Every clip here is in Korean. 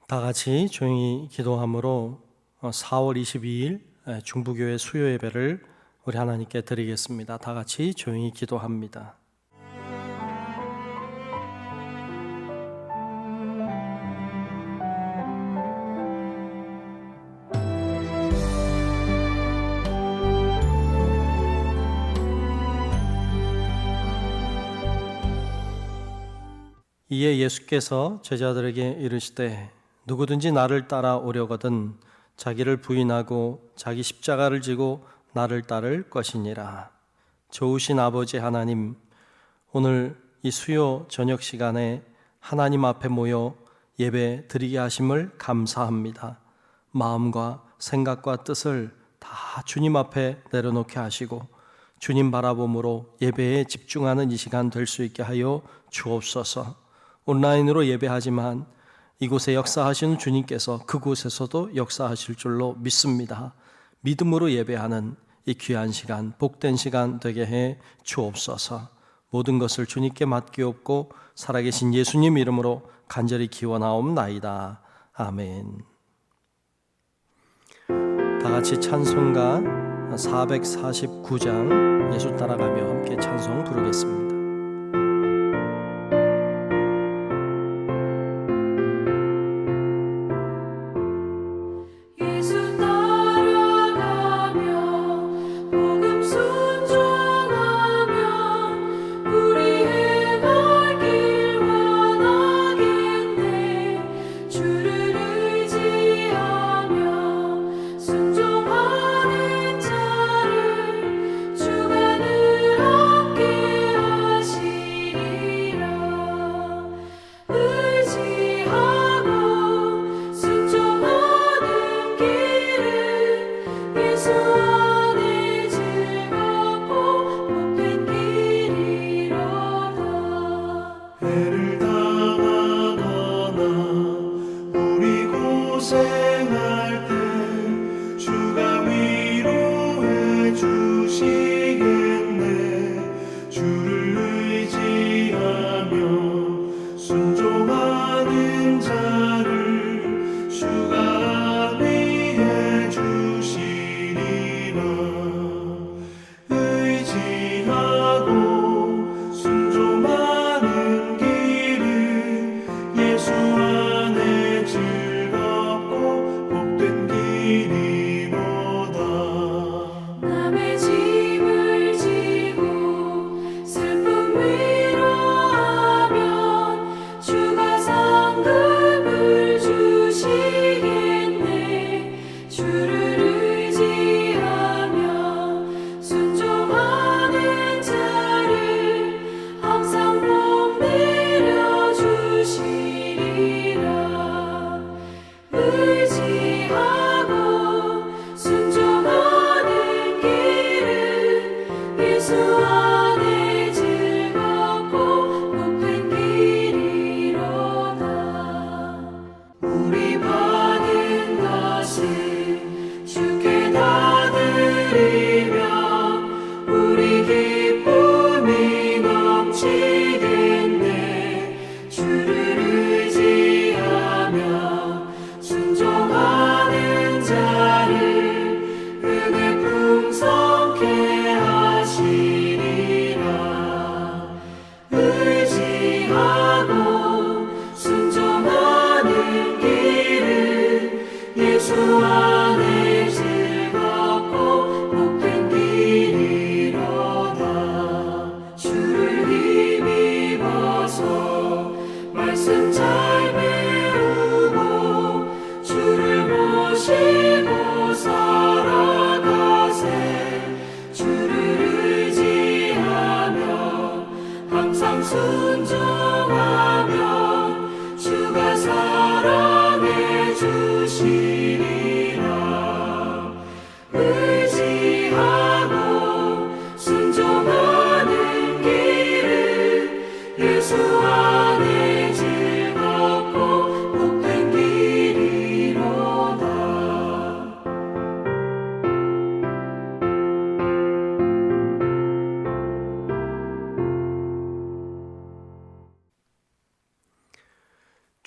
다 같이 조용히 기도함으로 4월 22일 중부교회 수요 예배를 우리 하나님께 드리겠습니다. 다 같이 조용히 기도합니다. 이에 예수께서 제자들에게 이르시되 누구든지 나를 따라오려거든 자기를 부인하고 자기 십자가를 지고 나를 따를 것이니라. 좋으신 아버지 하나님, 오늘 이 수요 저녁 시간에 하나님 앞에 모여 예배 드리게 하심을 감사합니다. 마음과 생각과 뜻을 다 주님 앞에 내려놓게 하시고 주님 바라봄으로 예배에 집중하는 이 시간 될 수 있게 하여 주옵소서. 온라인으로 예배하지만 이곳에 역사하시는 주님께서 그곳에서도 역사하실 줄로 믿습니다. 믿음으로 예배하는 이 귀한 시간, 복된 시간 되게 해 주옵소서. 모든 것을 주님께 맡기옵고 살아계신 예수님 이름으로 간절히 기원하옵나이다. 아멘. 다 같이 찬송가 449장 예수 따라가며 함께 찬송 부르겠습니다.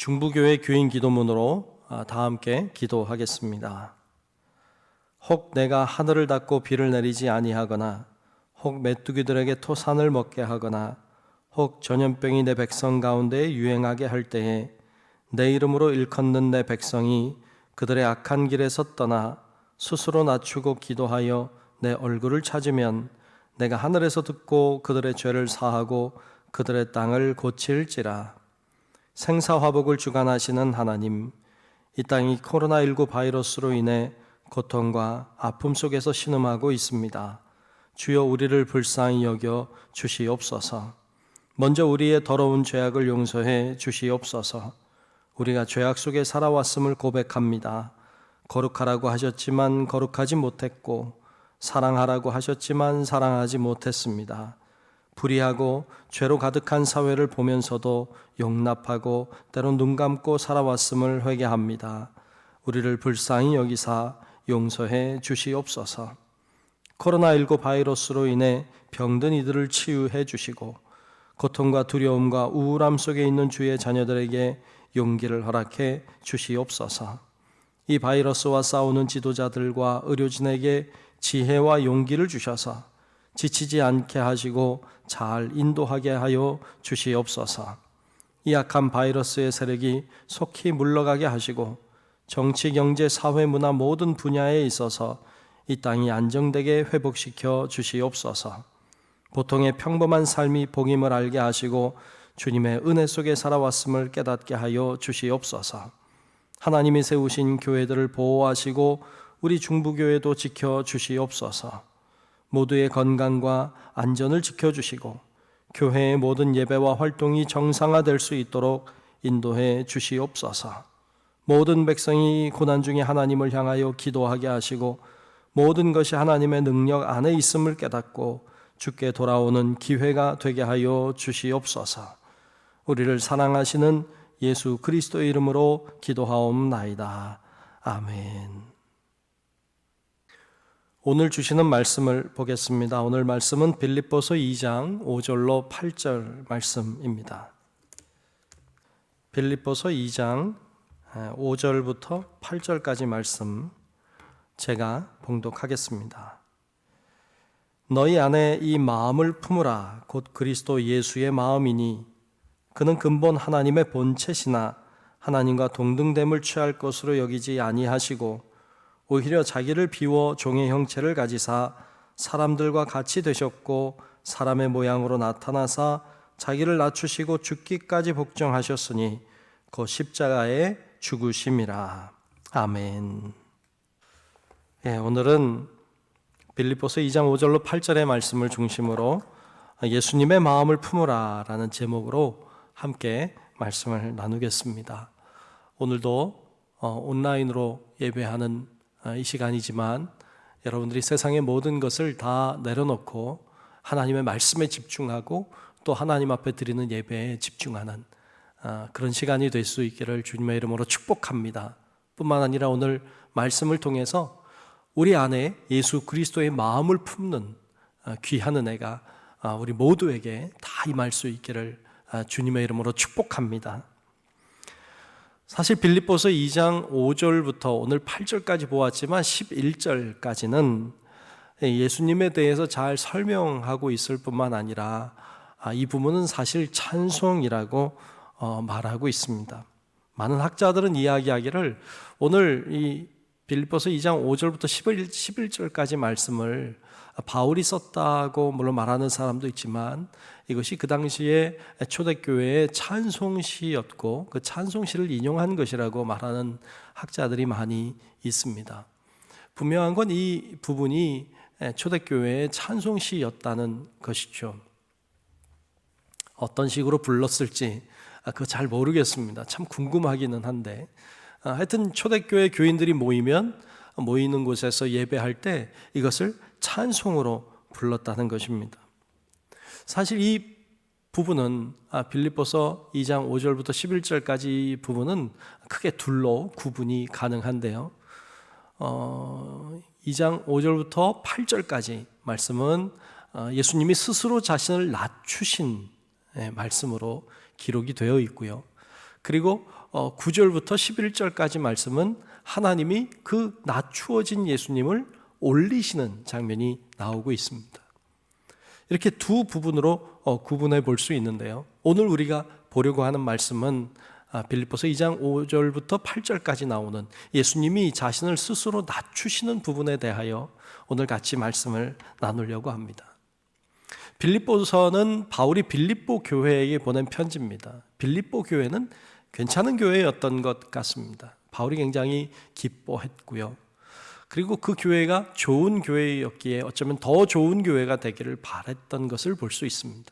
중부교회 교인 기도문으로 다 함께 기도하겠습니다. 혹 내가 하늘을 닫고 비를 내리지 아니하거나 혹 메뚜기들에게 토산을 먹게 하거나 혹 전염병이 내 백성 가운데 유행하게 할 때에 내 이름으로 일컫는 내 백성이 그들의 악한 길에서 떠나 스스로 낮추고 기도하여 내 얼굴을 찾으면 내가 하늘에서 듣고 그들의 죄를 사하고 그들의 땅을 고칠지라. 생사화복을 주관하시는 하나님, 이 땅이 코로나19 바이러스로 인해 고통과 아픔 속에서 신음하고 있습니다. 주여 우리를 불쌍히 여겨 주시옵소서. 먼저 우리의 더러운 죄악을 용서해 주시옵소서. 우리가 죄악 속에 살아왔음을 고백합니다. 거룩하라고 하셨지만 거룩하지 못했고 사랑하라고 하셨지만 사랑하지 못했습니다. 불의하고 죄로 가득한 사회를 보면서도 용납하고 때론 눈 감고 살아왔음을 회개합니다. 우리를 불쌍히 여기사 용서해 주시옵소서. 코로나19 바이러스로 인해 병든 이들을 치유해 주시고 고통과 두려움과 우울함 속에 있는 주의 자녀들에게 용기를 허락해 주시옵소서. 이 바이러스와 싸우는 지도자들과 의료진에게 지혜와 용기를 주셔서 지치지 않게 하시고 잘 인도하게 하여 주시옵소서. 이 악한 바이러스의 세력이 속히 물러가게 하시고 정치, 경제, 사회, 문화 모든 분야에 있어서 이 땅이 안정되게 회복시켜 주시옵소서. 보통의 평범한 삶이 복임을 알게 하시고 주님의 은혜 속에 살아왔음을 깨닫게 하여 주시옵소서. 하나님이 세우신 교회들을 보호하시고 우리 중부교회도 지켜 주시옵소서. 모두의 건강과 안전을 지켜주시고 교회의 모든 예배와 활동이 정상화될 수 있도록 인도해 주시옵소서. 모든 백성이 고난 중에 하나님을 향하여 기도하게 하시고 모든 것이 하나님의 능력 안에 있음을 깨닫고 주께 돌아오는 기회가 되게 하여 주시옵소서. 우리를 사랑하시는 예수 그리스도의 이름으로 기도하옵나이다. 아멘. 오늘 주시는 말씀을 보겠습니다. 오늘 말씀은 빌립보서 2장 5절로 8절 말씀입니다. 빌립보서 2장 5절부터 8절까지 말씀 제가 봉독하겠습니다. 너희 안에 이 마음을 품으라. 곧 그리스도 예수의 마음이니 그는 근본 하나님의 본체시나 하나님과 동등됨을 취할 것으로 여기지 아니하시고 오히려 자기를 비워 종의 형체를 가지사 사람들과 같이 되셨고 사람의 모양으로 나타나사 자기를 낮추시고 죽기까지 복종하셨으니 그 십자가에 죽으심이라. 아멘. 오늘은 빌립보서 2장 5절로 8절의 말씀을 중심으로 예수님의 마음을 품으라 라는 제목으로 함께 말씀을 나누겠습니다. 오늘도 온라인으로 예배하는 이 시간이지만 여러분들이 세상의 모든 것을 다 내려놓고 하나님의 말씀에 집중하고 또 하나님 앞에 드리는 예배에 집중하는 그런 시간이 될 수 있기를 주님의 이름으로 축복합니다. 뿐만 아니라 오늘 말씀을 통해서 우리 안에 예수 그리스도의 마음을 품는 귀한 은혜가 우리 모두에게 다 임할 수 있기를 주님의 이름으로 축복합니다. 사실 빌립보서 2장 5절부터 오늘 8절까지 보았지만 11절까지는 예수님에 대해서 잘 설명하고 있을 뿐만 아니라 이 부분은 사실 찬송이라고 말하고 있습니다. 많은 학자들은 이야기하기를 오늘 이 빌립보서 2장 5절부터 11절까지 말씀을 바울이 썼다고 물론 말하는 사람도 있지만 이것이 그 당시에 초대교회의 찬송시였고 그 찬송시를 인용한 것이라고 말하는 학자들이 많이 있습니다. 분명한 건 이 부분이 초대교회의 찬송시였다는 것이죠. 어떤 식으로 불렀을지 그거 잘 모르겠습니다. 참 궁금하기는 한데 하여튼 초대교회 교인들이 모이는 곳에서 예배할 때 이것을 찬송으로 불렀다는 것입니다. 사실 이 부분은 빌립보서 2장 5절부터 11절까지 부분은 크게 둘로 구분이 가능한데요. 2장 5절부터 8절까지 말씀은 예수님이 스스로 자신을 낮추신 말씀으로 기록이 되어 있고요. 그리고 9절부터 11절까지 말씀은 하나님이 그 낮추어진 예수님을 올리시는 장면이 나오고 있습니다. 이렇게 두 부분으로 구분해 볼 수 있는데요. 오늘 우리가 보려고 하는 말씀은 빌립보서 2장 5절부터 8절까지 나오는 예수님이 자신을 스스로 낮추시는 부분에 대하여 오늘 같이 말씀을 나누려고 합니다. 빌립보서는 바울이 빌립보 교회에게 보낸 편지입니다. 빌립보 교회는 괜찮은 교회였던 것 같습니다. 바울이 굉장히 기뻐했고요. 그리고 그 교회가 좋은 교회였기에 어쩌면 더 좋은 교회가 되기를 바랬던 것을 볼 수 있습니다.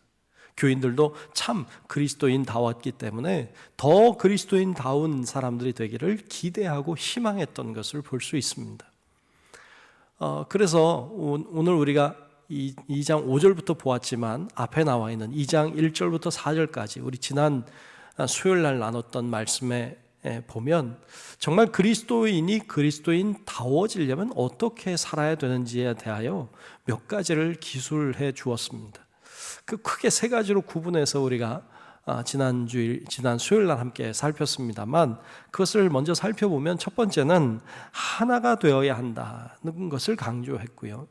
교인들도 참 그리스도인다웠기 때문에 더 그리스도인다운 사람들이 되기를 기대하고 희망했던 것을 볼 수 있습니다. 그래서 오늘 우리가 2장 5절부터 보았지만 앞에 나와 있는 2장 1절부터 4절까지 우리 지난 수요일 날 나눴던 말씀에 보면 정말 그리스도인이 그리스도인다워지려면 어떻게 살아야 되는지에 대하여 몇 가지를 기술해 주었습니다. 그 크게 세 가지로 구분해서 우리가 지난 수요일 날 함께 살폈습니다만, 그것을 먼저 살펴보면 첫 번째는 하나가 되어야 한다는 것을 강조했고요.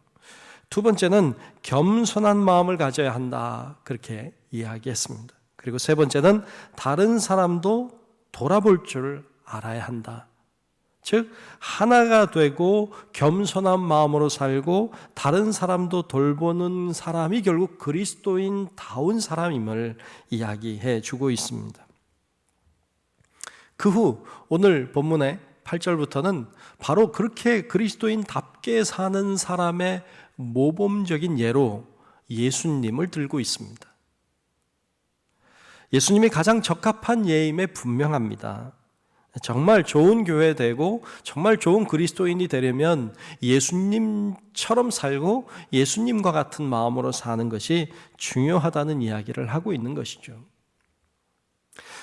두 번째는 겸손한 마음을 가져야 한다, 그렇게 이야기했습니다. 그리고 세 번째는 다른 사람도 돌아볼 줄 알아야 한다. 즉 하나가 되고 겸손한 마음으로 살고 다른 사람도 돌보는 사람이 결국 그리스도인다운 사람임을 이야기해 주고 있습니다. 그 후 오늘 본문의 8절부터는 바로 그렇게 그리스도인답게 사는 사람의 모범적인 예로 예수님을 들고 있습니다. 예수님이 가장 적합한 예임에 분명합니다. 정말 좋은 교회 되고 정말 좋은 그리스도인이 되려면 예수님처럼 살고 예수님과 같은 마음으로 사는 것이 중요하다는 이야기를 하고 있는 것이죠.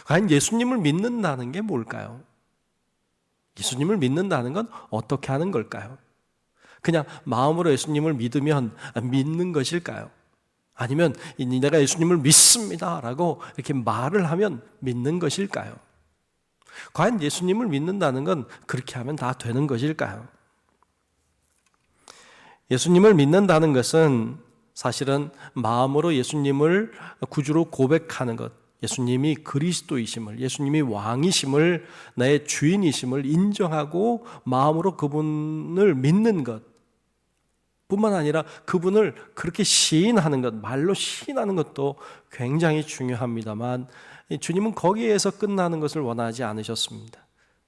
과연 예수님을 믿는다는 게 뭘까요? 예수님을 믿는다는 건 어떻게 하는 걸까요? 그냥 마음으로 예수님을 믿으면 믿는 것일까요? 아니면 내가 예수님을 믿습니다 라고 이렇게 말을 하면 믿는 것일까요? 과연 예수님을 믿는다는 건 그렇게 하면 다 되는 것일까요? 예수님을 믿는다는 것은 사실은 마음으로 예수님을 구주로 고백하는 것, 예수님이 그리스도이심을, 예수님이 왕이심을, 나의 주인이심을 인정하고 마음으로 그분을 믿는 것 뿐만 아니라 그분을 그렇게 시인하는 것, 말로 시인하는 것도 굉장히 중요합니다만 주님은 거기에서 끝나는 것을 원하지 않으셨습니다.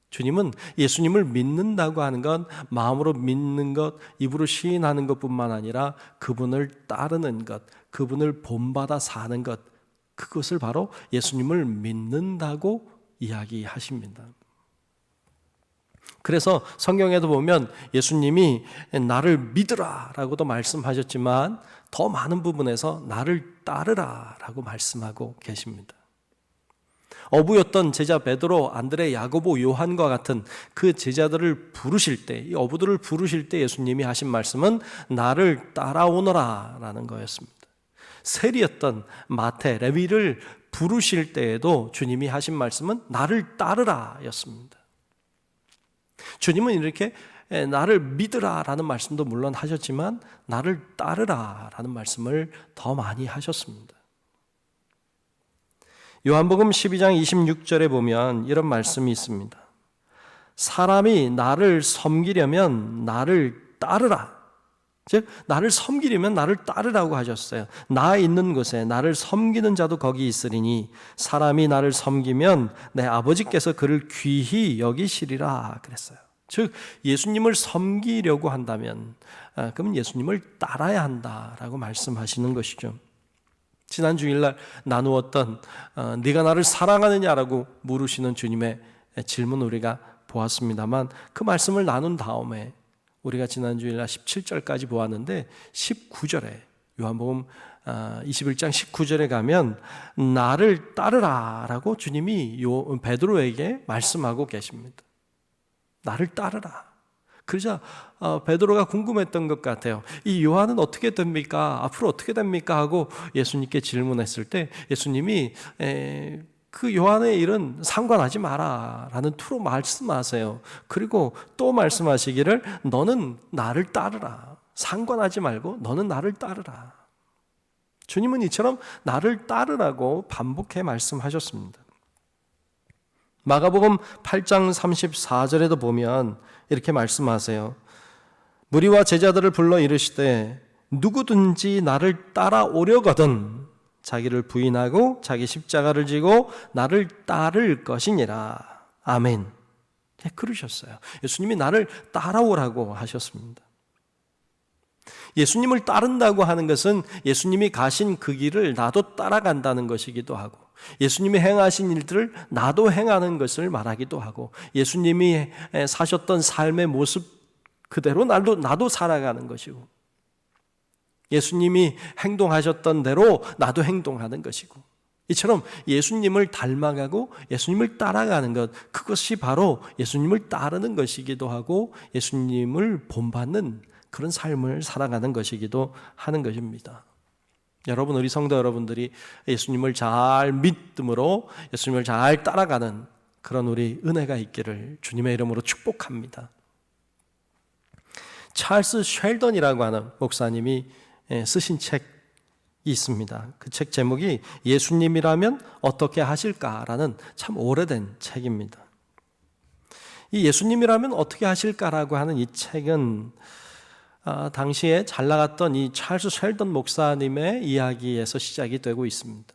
주님은 예수님을 믿는다고 하는 건 마음으로 믿는 것, 입으로 시인하는 것뿐만 아니라 그분을 따르는 것, 그분을 본받아 사는 것, 그것을 바로 예수님을 믿는다고 이야기하십니다. 그래서 성경에도 보면 예수님이 나를 믿으라 라고도 말씀하셨지만 더 많은 부분에서 나를 따르라 라고 말씀하고 계십니다. 어부였던 제자 베드로, 안드레, 야고보, 요한과 같은 그 제자들을 부르실 때, 이 어부들을 부르실 때 예수님이 하신 말씀은 나를 따라오너라 라는 거였습니다. 세리였던 마태, 레위를 부르실 때에도 주님이 하신 말씀은 나를 따르라 였습니다. 주님은 이렇게 나를 믿으라 라는 말씀도 물론 하셨지만 나를 따르라 라는 말씀을 더 많이 하셨습니다. 요한복음 12장 26절에 보면 이런 말씀이 있습니다. 사람이 나를 섬기려면 나를 따르라. 즉 나를 섬기려면 나를 따르라고 하셨어요. 나 있는 곳에 나를 섬기는 자도 거기 있으리니 사람이 나를 섬기면 내 아버지께서 그를 귀히 여기시리라 그랬어요. 즉 예수님을 섬기려고 한다면 그럼 예수님을 따라야 한다라고 말씀하시는 것이죠. 지난 주일날 나누었던 네가 나를 사랑하느냐라고 물으시는 주님의 질문을 우리가 보았습니다만 그 말씀을 나눈 다음에 우리가 지난 주일날 17절까지 보았는데 19절에 요한복음 21장 19절에 가면 나를 따르라 라고 주님이 베드로에게 말씀하고 계십니다. 나를 따르라. 그러자 베드로가 궁금했던 것 같아요. 이 요한은 어떻게 됩니까? 앞으로 어떻게 됩니까? 하고 예수님께 질문했을 때 예수님이 그 요한의 일은 상관하지 마라 라는 투로 말씀하세요. 그리고 또 말씀하시기를 너는 나를 따르라. 상관하지 말고 너는 나를 따르라. 주님은 이처럼 나를 따르라고 반복해 말씀하셨습니다. 마가복음 8장 34절에도 보면 이렇게 말씀하세요. 무리와 제자들을 불러 이르시되 누구든지 나를 따라오려거든 자기를 부인하고 자기 십자가를 지고 나를 따를 것이니라. 아멘. 그러셨어요. 예수님이 나를 따라오라고 하셨습니다. 예수님을 따른다고 하는 것은 예수님이 가신 그 길을 나도 따라간다는 것이기도 하고, 예수님이 행하신 일들을 나도 행하는 것을 말하기도 하고, 예수님이 사셨던 삶의 모습 그대로 나도 살아가는 것이고, 예수님이 행동하셨던 대로 나도 행동하는 것이고, 이처럼 예수님을 닮아가고 예수님을 따라가는 것, 그것이 바로 예수님을 따르는 것이기도 하고 예수님을 본받는 그런 삶을 살아가는 것이기도 하는 것입니다. 여러분, 우리 성도 여러분들이 예수님을 잘 믿음으로 예수님을 잘 따라가는 그런 우리 은혜가 있기를 주님의 이름으로 축복합니다. 찰스 쉘던이라고 하는 목사님이 쓰신 책이 있습니다. 그 책 제목이 예수님이라면 어떻게 하실까라는 참 오래된 책입니다. 이 예수님이라면 어떻게 하실까라고 하는 이 책은 당시에 잘 나갔던 이 찰스 쉘던 목사님의 이야기에서 시작이 되고 있습니다.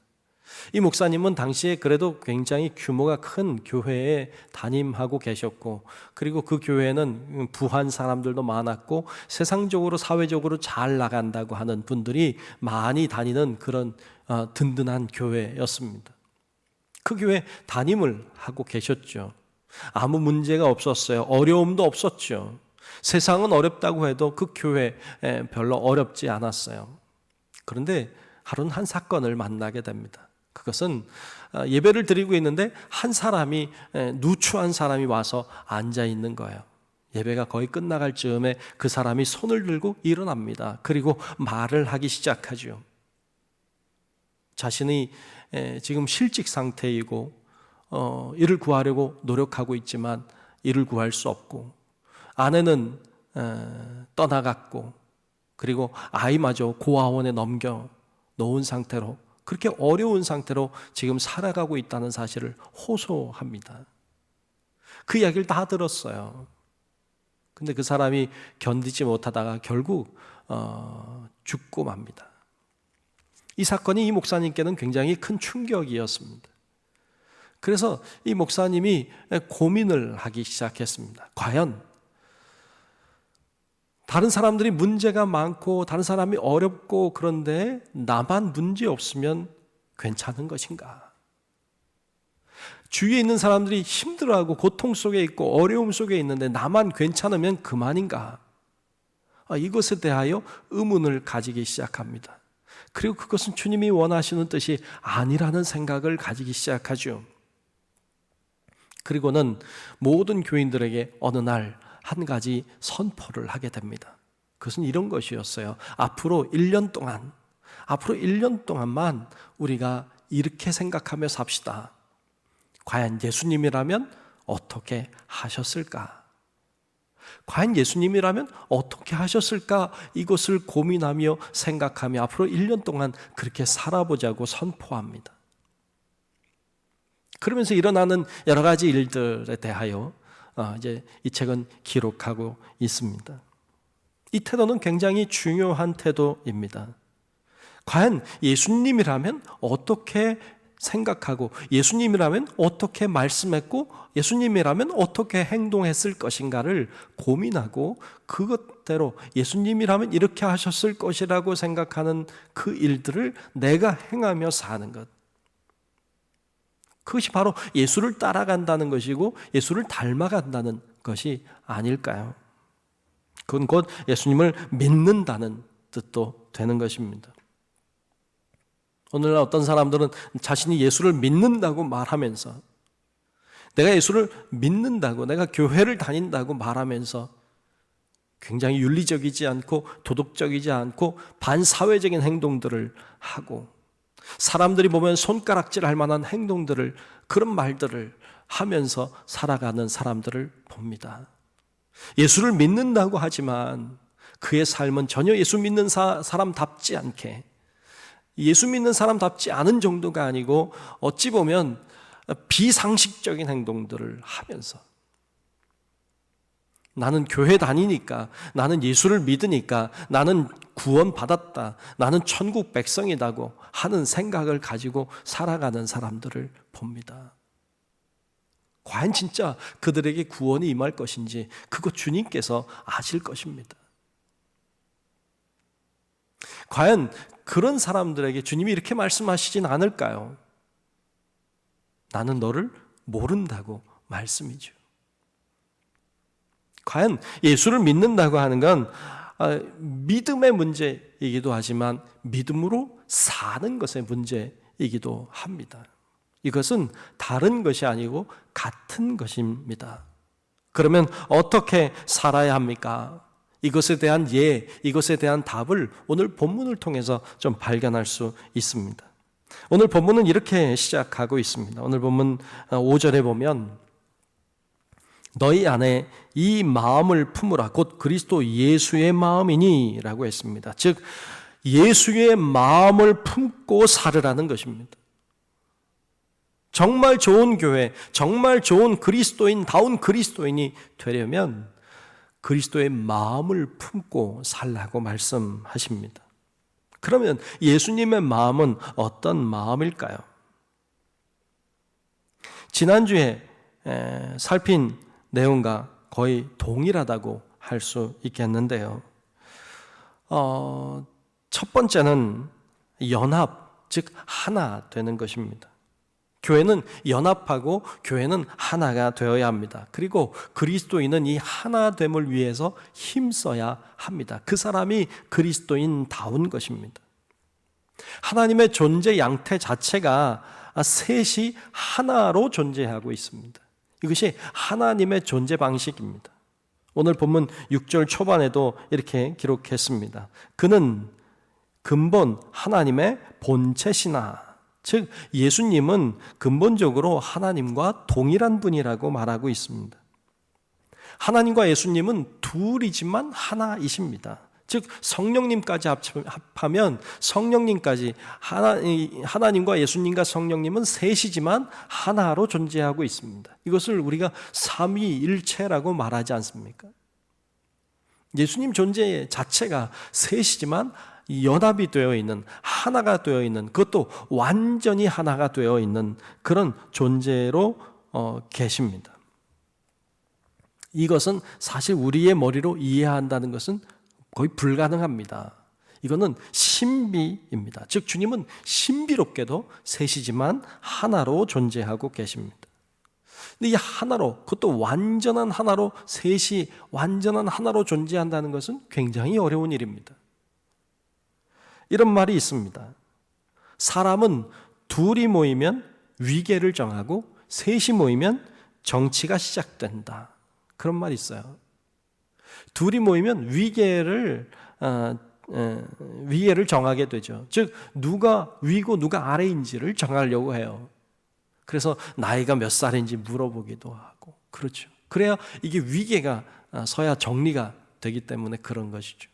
이 목사님은 당시에 그래도 굉장히 규모가 큰 교회에 담임하고 계셨고, 그리고 그 교회는 부한 사람들도 많았고 세상적으로 사회적으로 잘 나간다고 하는 분들이 많이 다니는 그런 든든한 교회였습니다. 그 교회 담임을 하고 계셨죠. 아무 문제가 없었어요. 어려움도 없었죠. 세상은 어렵다고 해도 그 교회 별로 어렵지 않았어요. 그런데 하루는 한 사건을 만나게 됩니다. 그것은 예배를 드리고 있는데 한 사람이, 누추한 사람이 와서 앉아 있는 거예요. 예배가 거의 끝나갈 즈음에 그 사람이 손을 들고 일어납니다. 그리고 말을 하기 시작하죠. 자신이 지금 실직 상태이고 일을 구하려고 노력하고 있지만 일을 구할 수 없고, 아내는 떠나갔고, 그리고 아이마저 고아원에 넘겨 놓은 상태로, 그렇게 어려운 상태로 지금 살아가고 있다는 사실을 호소합니다. 그 이야기를 다 들었어요. 근데 그 사람이 견디지 못하다가 결국 죽고 맙니다. 이 사건이 이 목사님께는 굉장히 큰 충격이었습니다. 그래서 이 목사님이 고민을 하기 시작했습니다. 과연 다른 사람들이 문제가 많고 다른 사람이 어렵고 그런데 나만 문제 없으면 괜찮은 것인가? 주위에 있는 사람들이 힘들어하고 고통 속에 있고 어려움 속에 있는데 나만 괜찮으면 그만인가? 이것에 대하여 의문을 가지기 시작합니다. 그리고 그것은 주님이 원하시는 뜻이 아니라는 생각을 가지기 시작하죠. 그리고는 모든 교인들에게 어느 날 한 가지 선포를 하게 됩니다. 그것은 이런 것이었어요. 앞으로 1년 동안만 우리가 이렇게 생각하며 삽시다. 과연 예수님이라면 어떻게 하셨을까? 과연 예수님이라면 어떻게 하셨을까? 이것을 고민하며 생각하며 앞으로 1년 동안 그렇게 살아보자고 선포합니다. 그러면서 일어나는 여러 가지 일들에 대하여 이제 이 책은 기록하고 있습니다. 이 태도는 굉장히 중요한 태도입니다. 과연 예수님이라면 어떻게 생각하고, 예수님이라면 어떻게 말씀했고, 예수님이라면 어떻게 행동했을 것인가를 고민하고, 그것대로 예수님이라면 이렇게 하셨을 것이라고 생각하는 그 일들을 내가 행하며 사는 것, 그것이 바로 예수를 따라간다는 것이고 예수를 닮아간다는 것이 아닐까요? 그건 곧 예수님을 믿는다는 뜻도 되는 것입니다. 오늘날 어떤 사람들은 자신이 예수를 믿는다고 말하면서, 내가 예수를 믿는다고, 내가 교회를 다닌다고 말하면서 굉장히 윤리적이지 않고 도덕적이지 않고 반사회적인 행동들을 하고, 사람들이 보면 손가락질 할 만한 행동들을, 그런 말들을 하면서 살아가는 사람들을 봅니다. 예수를 믿는다고 하지만 그의 삶은 전혀 예수 믿는 사람답지 않게, 예수 믿는 사람답지 않은 정도가 아니고 어찌 보면 비상식적인 행동들을 하면서, 나는 교회 다니니까, 나는 예수를 믿으니까, 나는 구원받았다, 나는 천국 백성이라고 하는 생각을 가지고 살아가는 사람들을 봅니다. 과연 진짜 그들에게 구원이 임할 것인지 그거 주님께서 아실 것입니다. 과연 그런 사람들에게 주님이 이렇게 말씀하시진 않을까요? 나는 너를 모른다고 말씀이죠. 과연 예수를 믿는다고 하는 건 믿음의 문제이기도 하지만 믿음으로 사는 것의 문제이기도 합니다. 이것은 다른 것이 아니고 같은 것입니다. 그러면 어떻게 살아야 합니까? 이것에 대한 이것에 대한 답을 오늘 본문을 통해서 좀 발견할 수 있습니다. 오늘 본문은 이렇게 시작하고 있습니다. 오늘 본문 5절에 보면 너희 안에 이 마음을 품으라 곧 그리스도 예수의 마음이니 라고 했습니다. 즉 예수의 마음을 품고 살으라는 것입니다. 정말 좋은 교회, 정말 좋은 그리스도인다운 그리스도인이 되려면 그리스도의 마음을 품고 살라고 말씀하십니다. 그러면 예수님의 마음은 어떤 마음일까요? 지난주에 살핀 내용과 거의 동일하다고 할 수 있겠는데요. 첫 번째는 연합, 즉 하나 되는 것입니다. 교회는 연합하고 교회는 하나가 되어야 합니다. 그리고 그리스도인은 이 하나됨을 위해서 힘써야 합니다. 그 사람이 그리스도인다운 것입니다. 하나님의 존재 양태 자체가 셋이 하나로 존재하고 있습니다. 이것이 하나님의 존재 방식입니다. 오늘 본문 6절 초반에도 이렇게 기록했습니다. 그는 근본 하나님의 본체시나, 즉 예수님은 근본적으로 하나님과 동일한 분이라고 말하고 있습니다. 하나님과 예수님은 둘이지만 하나이십니다. 즉 성령님까지 합하면 성령님까지, 하나님과 예수님과 성령님은 셋이지만 하나로 존재하고 있습니다. 이것을 우리가 삼위일체라고 말하지 않습니까? 예수님 존재 자체가 셋이지만 연합이 되어 있는, 하나가 되어 있는, 그것도 완전히 하나가 되어 있는 그런 존재로 계십니다. 이것은 사실 우리의 머리로 이해한다는 것은 거의 불가능합니다. 이거는 신비입니다. 즉 주님은 신비롭게도 셋이지만 하나로 존재하고 계십니다. 근데 이 하나로, 그것도 완전한 하나로, 셋이 완전한 하나로 존재한다는 것은 굉장히 어려운 일입니다. 이런 말이 있습니다. 사람은 둘이 모이면 위계를 정하고 셋이 모이면 정치가 시작된다. 그런 말이 있어요. 둘이 모이면 위계를 정하게 되죠. 즉 누가 위고 누가 아래인지를 정하려고 해요. 그래서 나이가 몇 살인지 물어보기도 하고 그렇죠. 그래야 이게 위계가 서야 정리가 되기 때문에 그런 것이죠.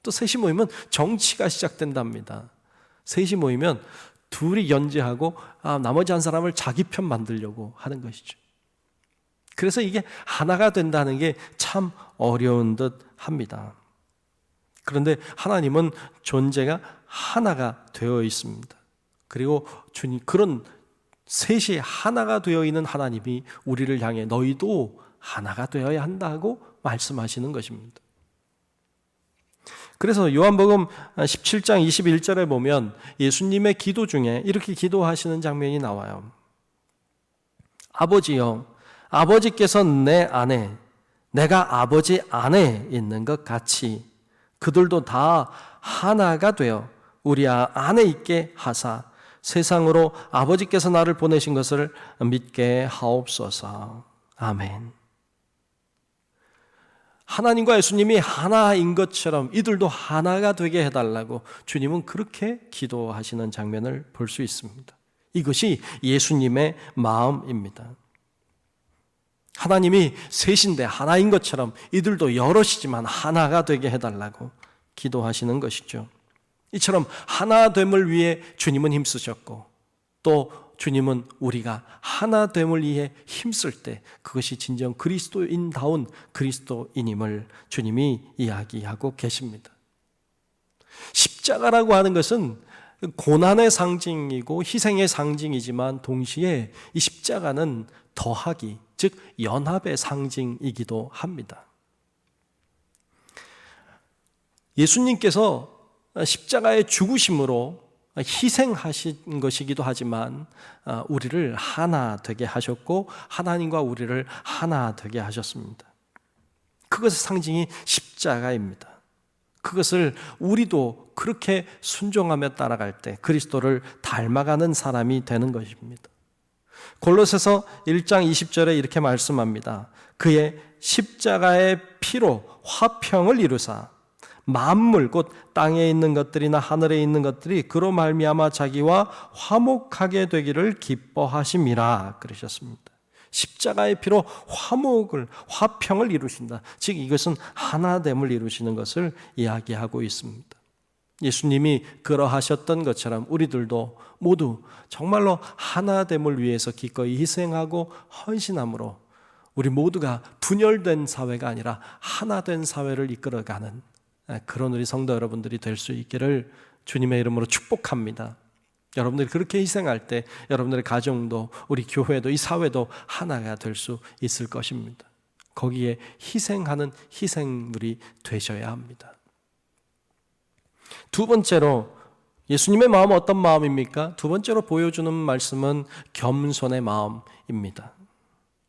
또 셋이 모이면 정치가 시작된답니다. 셋이 모이면 둘이 연재하고 나머지 한 사람을 자기 편 만들려고 하는 것이죠. 그래서 이게 하나가 된다는 게 참 어려운 듯 합니다. 그런데 하나님은 존재가 하나가 되어 있습니다. 그리고 주님, 그런 셋이 하나가 되어 있는 하나님이 우리를 향해 너희도 하나가 되어야 한다고 말씀하시는 것입니다. 그래서 요한복음 17장 21절에 보면 예수님의 기도 중에 이렇게 기도하시는 장면이 나와요. 아버지여, 아버지께서 내 안에, 내가 아버지 안에 있는 것 같이 그들도 다 하나가 되어 우리 안에 있게 하사 세상으로 아버지께서 나를 보내신 것을 믿게 하옵소서. 아멘. 하나님과 예수님이 하나인 것처럼 이들도 하나가 되게 해달라고 주님은 그렇게 기도하시는 장면을 볼 수 있습니다. 이것이 예수님의 마음입니다. 하나님이 셋인데 하나인 것처럼 이들도 여럿이지만 하나가 되게 해달라고 기도하시는 것이죠. 이처럼 하나됨을 위해 주님은 힘쓰셨고 또 주님은 우리가 하나됨을 위해 힘쓸 때 그것이 진정 그리스도인다운 그리스도인임을 주님이 이야기하고 계십니다. 십자가라고 하는 것은 고난의 상징이고 희생의 상징이지만 동시에 이 십자가는 더하기, 즉 연합의 상징이기도 합니다. 예수님께서 십자가의 죽으심으로 희생하신 것이기도 하지만 우리를 하나 되게 하셨고 하나님과 우리를 하나 되게 하셨습니다. 그것의 상징이 십자가입니다. 그것을 우리도 그렇게 순종하며 따라갈 때 그리스도를 닮아가는 사람이 되는 것입니다. 골로새서 1장 20절에 이렇게 말씀합니다. 그의 십자가의 피로 화평을 이루사 만물 곧 땅에 있는 것들이나 하늘에 있는 것들이 그로 말미암아 자기와 화목하게 되기를 기뻐하심이라 그러셨습니다. 십자가의 피로 화평을 이루신다. 즉 이것은 하나됨을 이루시는 것을 이야기하고 있습니다. 예수님이 그러하셨던 것처럼 우리들도 모두 정말로 하나됨을 위해서 기꺼이 희생하고 헌신함으로 우리 모두가 분열된 사회가 아니라 하나된 사회를 이끌어가는 그런 우리 성도 여러분들이 될 수 있기를 주님의 이름으로 축복합니다. 여러분들이 그렇게 희생할 때 여러분들의 가정도 우리 교회도 이 사회도 하나가 될 수 있을 것입니다. 거기에 희생하는 희생물이 되셔야 합니다. 두 번째로 예수님의 마음은 어떤 마음입니까? 두 번째로 보여주는 말씀은 겸손의 마음입니다.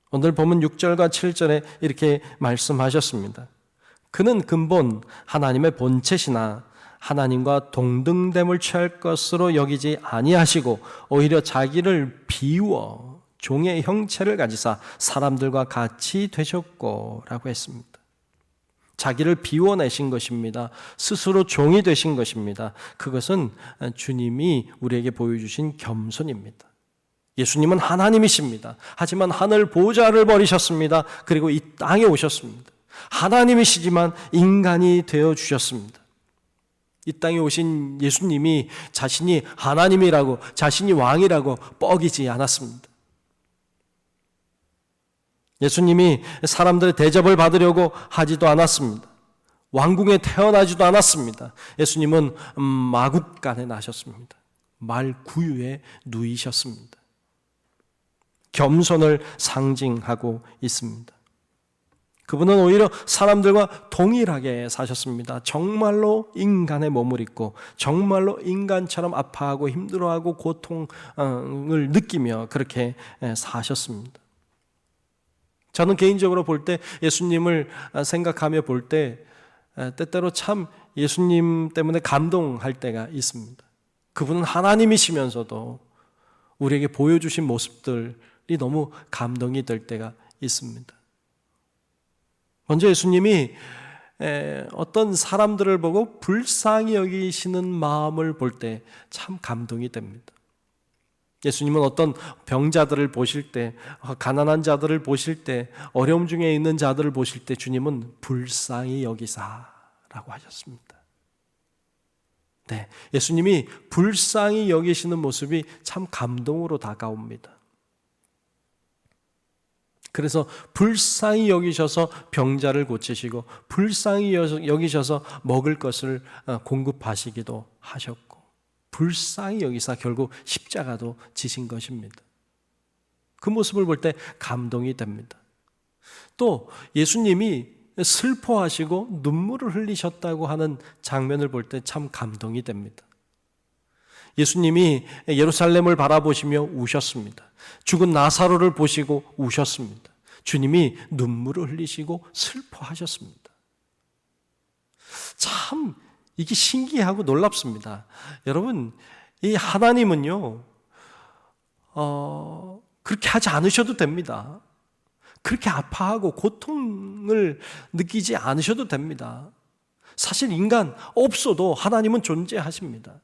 오늘 보면 6절과 7절에 이렇게 말씀하셨습니다. 그는 근본 하나님의 본체시나 하나님과 동등됨을 취할 것으로 여기지 아니하시고 오히려 자기를 비워 종의 형체를 가지사 사람들과 같이 되셨고 라고 했습니다. 자기를 비워내신 것입니다. 스스로 종이 되신 것입니다. 그것은 주님이 우리에게 보여주신 겸손입니다. 예수님은 하나님이십니다. 하지만 하늘 보좌를 버리셨습니다. 그리고 이 땅에 오셨습니다. 하나님이시지만 인간이 되어주셨습니다. 이 땅에 오신 예수님이 자신이 하나님이라고 자신이 왕이라고 뻐기지 않았습니다. 예수님이 사람들의 대접을 받으려고 하지도 않았습니다. 왕궁에 태어나지도 않았습니다. 예수님은 마국간에 나셨습니다. 말구유에 누이셨습니다. 겸손을 상징하고 있습니다. 그분은 오히려 사람들과 동일하게 사셨습니다. 정말로 인간의 몸을 입고 정말로 인간처럼 아파하고 힘들어하고 고통을 느끼며 그렇게 사셨습니다. 저는 개인적으로 볼 때 예수님을 생각하며 볼 때 때때로 참 예수님 때문에 감동할 때가 있습니다. 그분은 하나님이시면서도 우리에게 보여주신 모습들이 너무 감동이 될 때가 있습니다. 먼저 예수님이 어떤 사람들을 보고 불쌍히 여기시는 마음을 볼 때 참 감동이 됩니다. 예수님은 어떤 병자들을 보실 때, 가난한 자들을 보실 때, 어려움 중에 있는 자들을 보실 때 주님은 불쌍히 여기사라고 하셨습니다. 네, 예수님이 불쌍히 여기시는 모습이 참 감동으로 다가옵니다. 그래서 불쌍히 여기셔서 병자를 고치시고 불쌍히 여기셔서 먹을 것을 공급하시기도 하셨고 불쌍히 여기사 결국 십자가도 지신 것입니다. 그 모습을 볼 때 감동이 됩니다. 또 예수님이 슬퍼하시고 눈물을 흘리셨다고 하는 장면을 볼 때 참 감동이 됩니다. 예수님이 예루살렘을 바라보시며 우셨습니다. 죽은 나사로를 보시고 우셨습니다. 주님이 눈물을 흘리시고 슬퍼하셨습니다. 참 이게 신기하고 놀랍습니다. 여러분, 이 하나님은요, 그렇게 하지 않으셔도 됩니다. 그렇게 아파하고 고통을 느끼지 않으셔도 됩니다. 사실 인간 없어도 하나님은 존재하십니다.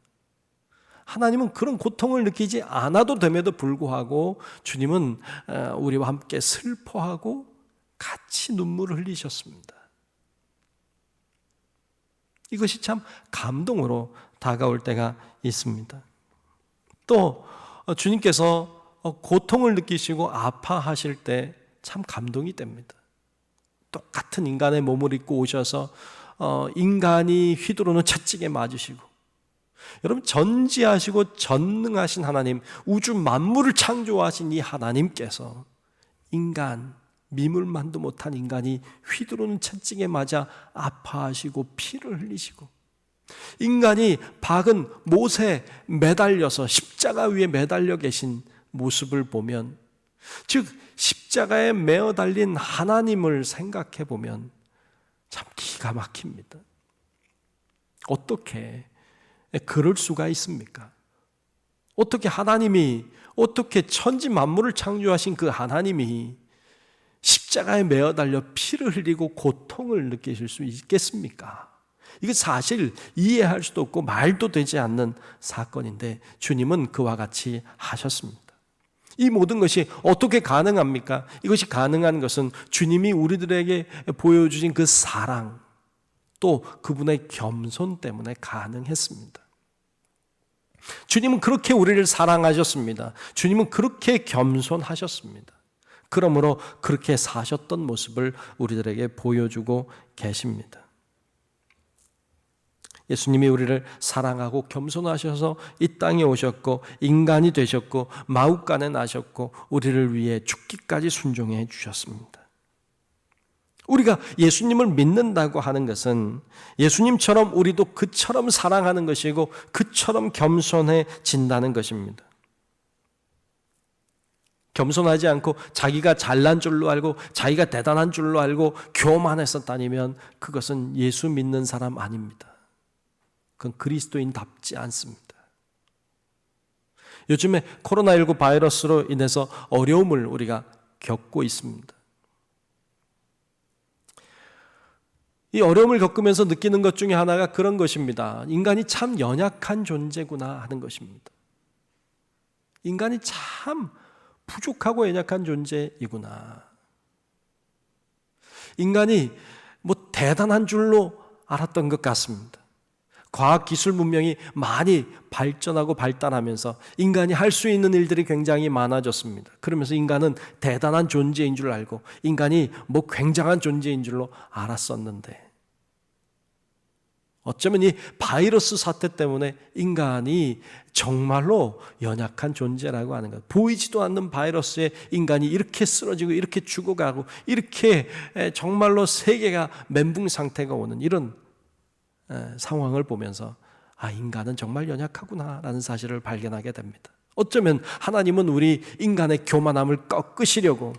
하나님은 그런 고통을 느끼지 않아도 됨에도 불구하고 주님은 우리와 함께 슬퍼하고 같이 눈물을 흘리셨습니다. 이것이 참 감동으로 다가올 때가 있습니다. 또 주님께서 고통을 느끼시고 아파하실 때 참 감동이 됩니다. 똑같은 인간의 몸을 입고 오셔서 인간이 휘두르는 채찍에 맞으시고, 여러분, 전지하시고 전능하신 하나님, 우주 만물을 창조하신 이 하나님께서 인간, 미물만도 못한 인간이 휘두르는 채찍에 맞아 아파하시고 피를 흘리시고, 인간이 박은 못에 매달려서 십자가 위에 매달려 계신 모습을 보면, 즉 십자가에 매어 달린 하나님을 생각해 보면 참 기가 막힙니다. 어떻게 그럴 수가 있습니까? 어떻게 하나님이, 어떻게 천지 만물을 창조하신 그 하나님이 십자가에 매어 달려 피를 흘리고 고통을 느끼실 수 있겠습니까? 이게 사실 이해할 수도 없고 말도 되지 않는 사건인데 주님은 그와 같이 하셨습니다. 이 모든 것이 어떻게 가능합니까? 이것이 가능한 것은 주님이 우리들에게 보여주신 그 사랑, 또 그분의 겸손 때문에 가능했습니다. 주님은 그렇게 우리를 사랑하셨습니다. 주님은 그렇게 겸손하셨습니다. 그러므로 그렇게 사셨던 모습을 우리들에게 보여주고 계십니다. 예수님이 우리를 사랑하고 겸손하셔서 이 땅에 오셨고 인간이 되셨고 마뭇간에 나셨고 우리를 위해 죽기까지 순종해 주셨습니다. 우리가 예수님을 믿는다고 하는 것은 예수님처럼 우리도 그처럼 사랑하는 것이고 그처럼 겸손해진다는 것입니다. 겸손하지 않고 자기가 잘난 줄로 알고 자기가 대단한 줄로 알고 교만해서 다니면 그것은 예수 믿는 사람 아닙니다. 그건 그리스도인답지 않습니다. 요즘에 코로나19 바이러스로 인해서 어려움을 우리가 겪고 있습니다. 이 어려움을 겪으면서 느끼는 것 중에 하나가 그런 것입니다. 인간이 참 연약한 존재구나 하는 것입니다. 인간이 참 부족하고 연약한 존재이구나. 인간이 대단한 줄로 알았던 것 같습니다. 과학기술 문명이 많이 발전하고 발달하면서 인간이 할 수 있는 일들이 굉장히 많아졌습니다. 그러면서 인간은 대단한 존재인 줄 알고 인간이 굉장한 존재인 줄로 알았었는데 어쩌면 이 바이러스 사태 때문에 인간이 정말로 연약한 존재라고 하는 것. 보이지도 않는 바이러스에 인간이 이렇게 쓰러지고 이렇게 죽어가고 이렇게 정말로 세계가 멘붕 상태가 오는 이런 상황을 보면서 인간은 정말 연약하구나라는 사실을 발견하게 됩니다. 어쩌면 하나님은 우리 인간의 교만함을 꺾으시려고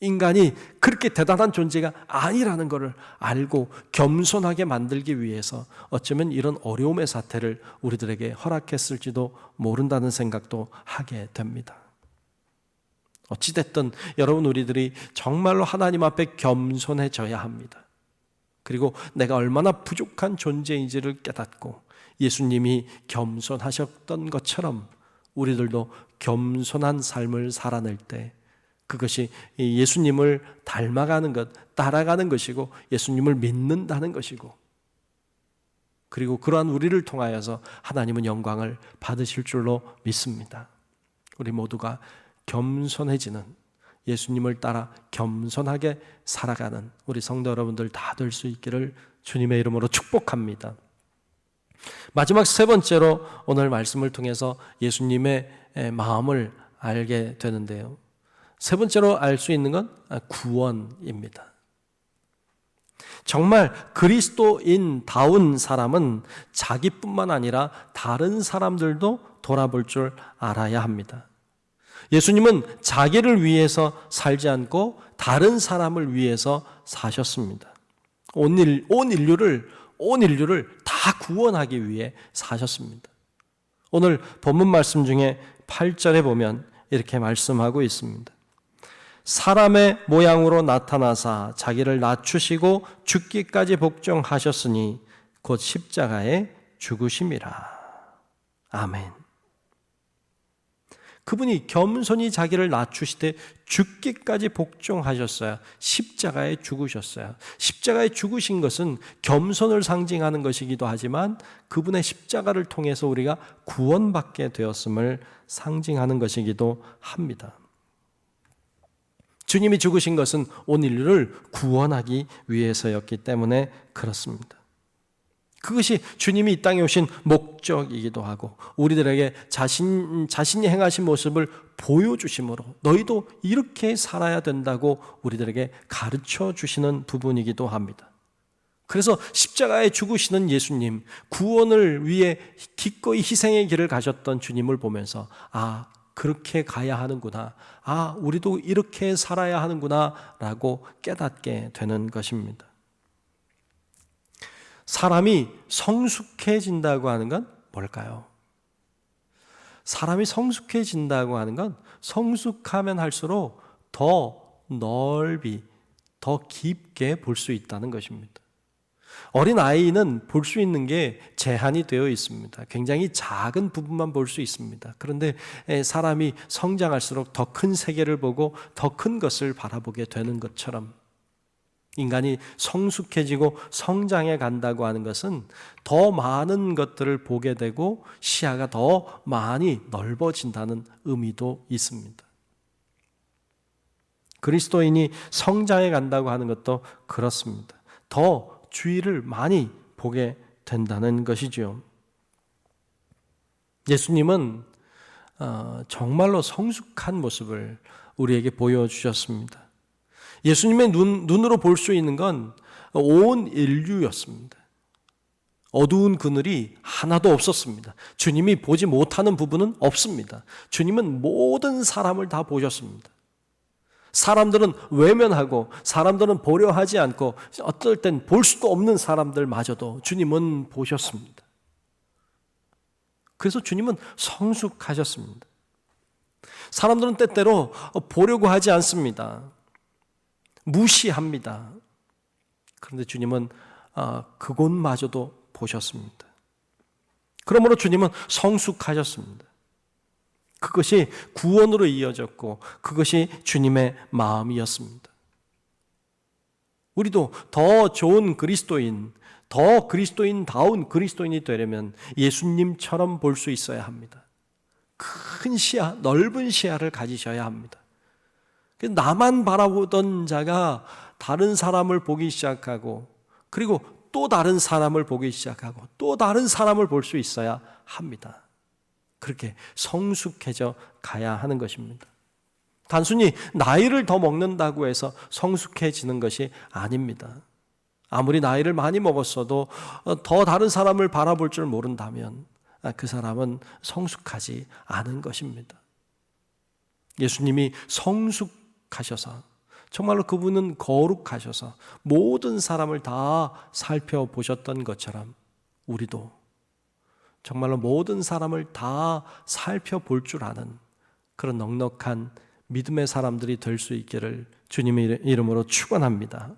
인간이 그렇게 대단한 존재가 아니라는 것을 알고 겸손하게 만들기 위해서 어쩌면 이런 어려움의 사태를 우리들에게 허락했을지도 모른다는 생각도 하게 됩니다. 어찌됐든 여러분, 우리들이 정말로 하나님 앞에 겸손해져야 합니다. 그리고 내가 얼마나 부족한 존재인지를 깨닫고 예수님이 겸손하셨던 것처럼 우리들도 겸손한 삶을 살아낼 때 그것이 예수님을 닮아가는 것, 따라가는 것이고 예수님을 믿는다는 것이고 그리고 그러한 우리를 통하여서 하나님은 영광을 받으실 줄로 믿습니다. 우리 모두가 겸손해지는, 예수님을 따라 겸손하게 살아가는 우리 성도 여러분들 다 될 수 있기를 주님의 이름으로 축복합니다. 마지막 세 번째로 오늘 말씀을 통해서 예수님의 마음을 알게 되는데요. 세 번째로 알 수 있는 건 구원입니다. 정말 그리스도인다운 사람은 자기뿐만 아니라 다른 사람들도 돌아볼 줄 알아야 합니다. 예수님은 자기를 위해서 살지 않고 다른 사람을 위해서 사셨습니다. 온 인류를 다 구원하기 위해 사셨습니다. 오늘 본문 말씀 중에 8절에 보면 이렇게 말씀하고 있습니다. 사람의 모양으로 나타나사 자기를 낮추시고 죽기까지 복종하셨으니 곧 십자가에 죽으심이라. 아멘. 그분이 겸손히 자기를 낮추시되 죽기까지 복종하셨어요. 십자가에 죽으셨어요. 십자가에 죽으신 것은 겸손을 상징하는 것이기도 하지만 그분의 십자가를 통해서 우리가 구원받게 되었음을 상징하는 것이기도 합니다. 주님이 죽으신 것은 온 인류를 구원하기 위해서였기 때문에 그렇습니다. 그것이 주님이 이 땅에 오신 목적이기도 하고 우리들에게 자신이 행하신 모습을 보여주심으로 너희도 이렇게 살아야 된다고 우리들에게 가르쳐 주시는 부분이기도 합니다. 그래서 십자가에 죽으시는 예수님, 구원을 위해 기꺼이 희생의 길을 가셨던 주님을 보면서 그렇게 가야 하는구나, 우리도 이렇게 살아야 하는구나 라고 깨닫게 되는 것입니다. 사람이 성숙해진다고 하는 건 뭘까요? 사람이 성숙해진다고 하는 건 성숙하면 할수록 더 넓이, 더 깊게 볼 수 있다는 것입니다. 어린 아이는 볼 수 있는 게 제한이 되어 있습니다. 굉장히 작은 부분만 볼 수 있습니다. 그런데 사람이 성장할수록 더 큰 세계를 보고 더 큰 것을 바라보게 되는 것처럼 인간이 성숙해지고 성장해 간다고 하는 것은 더 많은 것들을 보게 되고 시야가 더 많이 넓어진다는 의미도 있습니다. 그리스도인이 성장해 간다고 하는 것도 그렇습니다. 더 주위를 많이 보게 된다는 것이죠. 예수님은 정말로 성숙한 모습을 우리에게 보여주셨습니다. 예수님의 눈으로 볼 수 있는 건 온 인류였습니다. 어두운 그늘이 하나도 없었습니다. 주님이 보지 못하는 부분은 없습니다. 주님은 모든 사람을 다 보셨습니다. 사람들은 외면하고 사람들은 보려 하지 않고 어떨 땐 볼 수도 없는 사람들마저도 주님은 보셨습니다. 그래서 주님은 성숙하셨습니다. 사람들은 때때로 보려고 하지 않습니다. 무시합니다. 그런데 주님은 그곳마저도 보셨습니다. 그러므로 주님은 성숙하셨습니다. 그것이 구원으로 이어졌고 그것이 주님의 마음이었습니다. 우리도 더 좋은 그리스도인, 더 그리스도인다운 그리스도인이 되려면 예수님처럼 볼 수 있어야 합니다. 큰 시야, 넓은 시야를 가지셔야 합니다. 나만 바라보던 자가 다른 사람을 보기 시작하고 그리고 또 다른 사람을 보기 시작하고 또 다른 사람을 볼 수 있어야 합니다. 그렇게 성숙해져 가야 하는 것입니다. 단순히 나이를 더 먹는다고 해서 성숙해지는 것이 아닙니다. 아무리 나이를 많이 먹었어도 더 다른 사람을 바라볼 줄 모른다면 그 사람은 성숙하지 않은 것입니다. 예수님이 성숙하셔서 정말로 그분은 거룩하셔서 모든 사람을 다 살펴보셨던 것처럼 우리도 정말로 모든 사람을 다 살펴볼 줄 아는 그런 넉넉한 믿음의 사람들이 될 수 있기를 주님의 이름으로 축원합니다.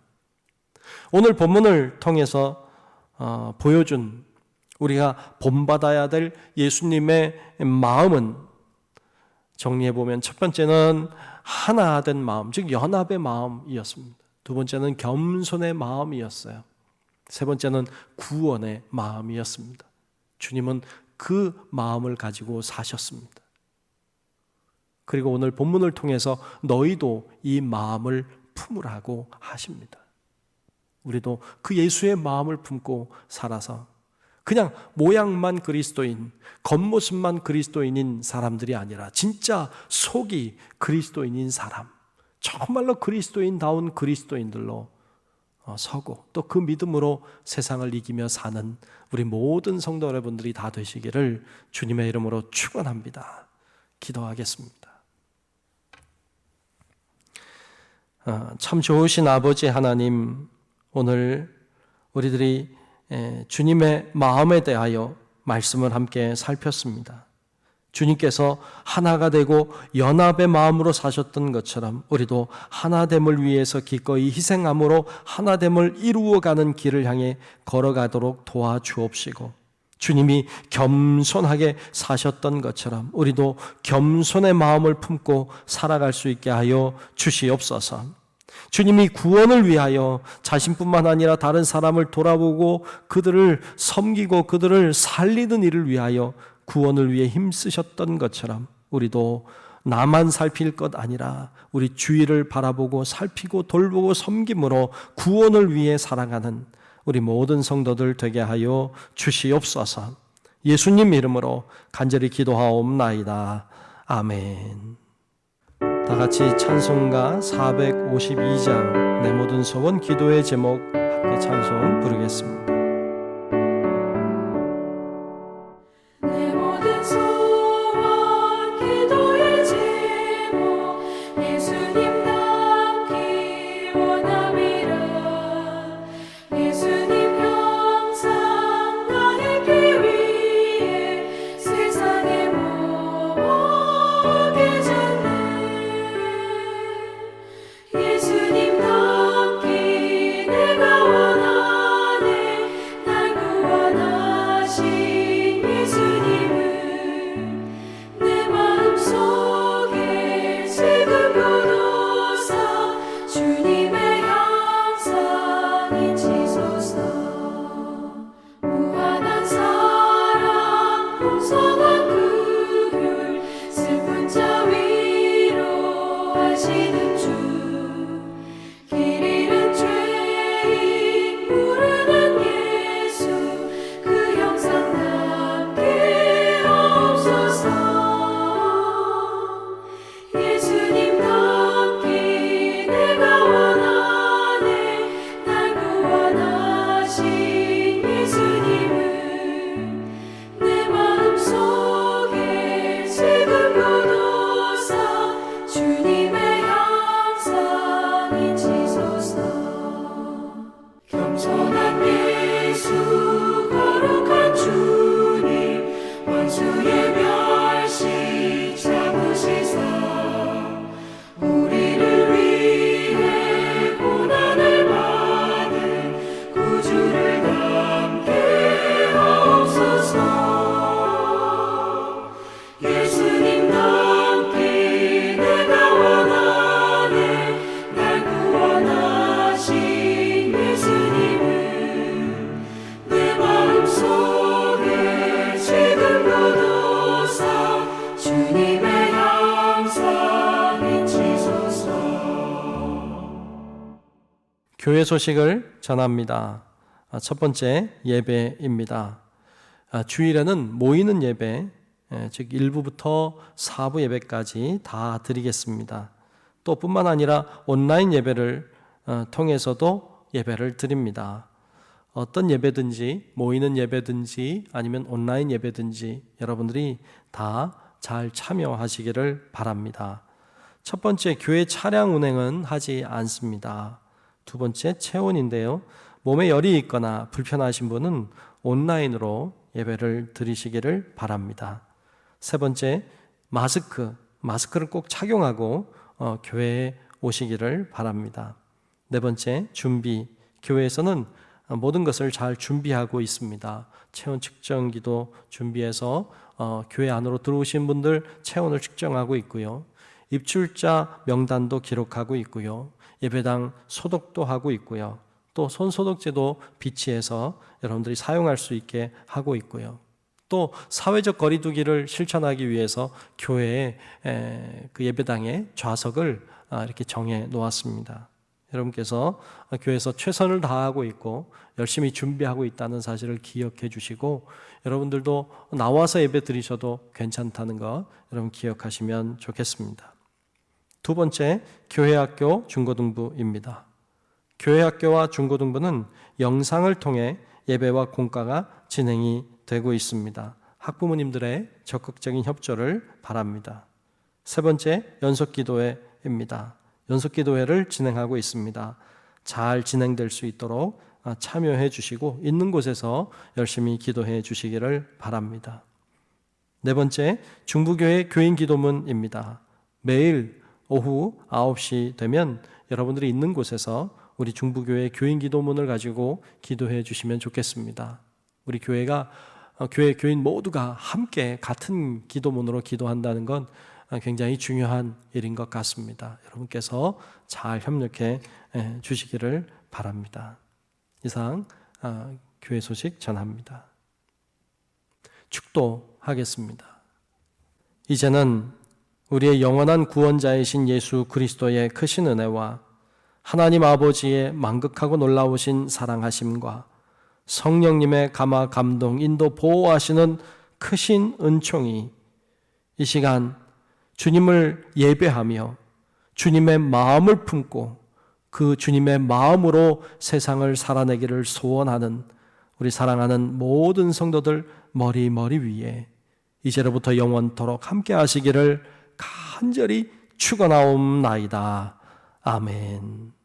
오늘 본문을 통해서 보여준 우리가 본받아야 될 예수님의 마음은 정리해보면 첫 번째는 하나 된 마음, 즉 연합의 마음이었습니다. 두 번째는 겸손의 마음이었어요. 세 번째는 구원의 마음이었습니다. 주님은 그 마음을 가지고 사셨습니다. 그리고 오늘 본문을 통해서 너희도 이 마음을 품으라고 하십니다. 우리도 그 예수의 마음을 품고 살아서 그냥 모양만 그리스도인, 겉모습만 그리스도인인 사람들이 아니라 진짜 속이 그리스도인인 사람, 정말로 그리스도인다운 그리스도인들로 서고 또 그 믿음으로 세상을 이기며 사는 우리 모든 성도 여러분들이 다 되시기를 주님의 이름으로 축원합니다. 기도하겠습니다. 참 좋으신 아버지 하나님, 오늘 우리들이 주님의 마음에 대하여 말씀을 함께 살폈습니다. 주님께서 하나가 되고 연합의 마음으로 사셨던 것처럼 우리도 하나됨을 위해서 기꺼이 희생함으로 하나됨을 이루어가는 길을 향해 걸어가도록 도와주옵시고, 주님이 겸손하게 사셨던 것처럼 우리도 겸손의 마음을 품고 살아갈 수 있게 하여 주시옵소서. 주님이 구원을 위하여 자신뿐만 아니라 다른 사람을 돌아보고 그들을 섬기고 그들을 살리는 일을 위하여 구원을 위해 힘쓰셨던 것처럼 우리도 나만 살필 것 아니라 우리 주위를 바라보고 살피고 돌보고 섬김으로 구원을 위해 살아가는 우리 모든 성도들 되게 하여 주시옵소서. 예수님 이름으로 간절히 기도하옵나이다. 아멘. 다 같이 찬송가 452장 내 모든 소원 기도의 제목 함께 찬송 부르겠습니다. 교회 소식을 전합니다. 첫 번째 예배입니다. 주일에는 모이는 예배, 즉 1부부터 4부 예배까지 다 드리겠습니다. 또 뿐만 아니라 온라인 예배를 통해서도 예배를 드립니다. 어떤 예배든지 모이는 예배든지 아니면 온라인 예배든지 여러분들이 다 잘 참여하시기를 바랍니다. 첫 번째, 교회 차량 운행은 하지 않습니다. 두 번째, 체온인데요. 몸에 열이 있거나 불편하신 분은 온라인으로 예배를 드리시기를 바랍니다. 세 번째, 마스크를 꼭 착용하고 교회에 오시기를 바랍니다. 네 번째, 준비. 교회에서는 모든 것을 잘 준비하고 있습니다. 체온 측정기도 준비해서 교회 안으로 들어오신 분들 체온을 측정하고 있고요. 입출자 명단도 기록하고 있고요. 예배당 소독도 하고 있고요. 또 손소독제도 비치해서 여러분들이 사용할 수 있게 하고 있고요. 또 사회적 거리두기를 실천하기 위해서 교회에 그 예배당에 좌석을 이렇게 정해 놓았습니다. 여러분께서 교회에서 최선을 다하고 있고 열심히 준비하고 있다는 사실을 기억해 주시고 여러분들도 나와서 예배 드리셔도 괜찮다는 거 여러분 기억하시면 좋겠습니다. 두 번째, 교회학교 중고등부입니다. 교회학교와 중고등부는 영상을 통해 예배와 공과가 진행이 되고 있습니다. 학부모님들의 적극적인 협조를 바랍니다. 세 번째, 연속기도회입니다. 연속기도회를 진행하고 있습니다. 잘 진행될 수 있도록 참여해 주시고 있는 곳에서 열심히 기도해 주시기를 바랍니다. 네 번째, 중부교회 교인 기도문입니다. 매일 오후 9시 되면 여러분들이 있는 곳에서 우리 중부교회 교인 기도문을 가지고 기도해 주시면 좋겠습니다. 우리 교회가 교회 교인 모두가 함께 같은 기도문으로 기도한다는 건 굉장히 중요한 일인 것 같습니다. 여러분께서 잘 협력해 주시기를 바랍니다. 이상 교회 소식 전합니다. 축도하겠습니다. 이제는 우리의 영원한 구원자이신 예수 그리스도의 크신 은혜와 하나님 아버지의 만극하고 놀라우신 사랑하심과 성령님의 감화 감동 인도 보호하시는 크신 은총이 이 시간 주님을 예배하며 주님의 마음을 품고 그 주님의 마음으로 세상을 살아내기를 소원하는 우리 사랑하는 모든 성도들 머리 위에 이제로부터 영원토록 함께 하시기를 간절히 축원하옵나이다. 아멘.